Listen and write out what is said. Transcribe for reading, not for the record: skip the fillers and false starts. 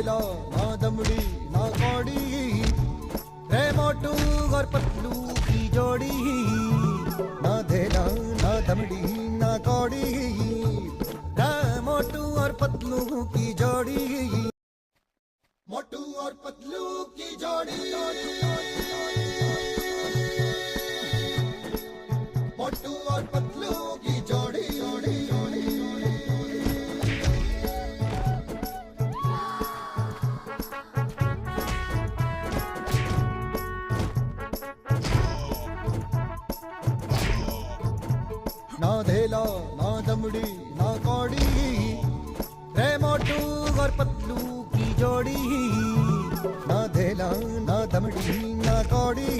धेला ना दमड़ी ना कौड़ी, रे मोटू और पतलू की जोड़ी। ना धेला ना दमड़ी ना कौड़ी, रे मोटू और पतलू की जोड़ी। मोटू और पतलू की जोड़ी, मोटू और पतलू की जोड़ी। ना धेला ना दमड़ी ना कौड़ी, रे मोटू और पतलू की जोड़ी। ना धेला ना दमड़ी ना कौड़ी,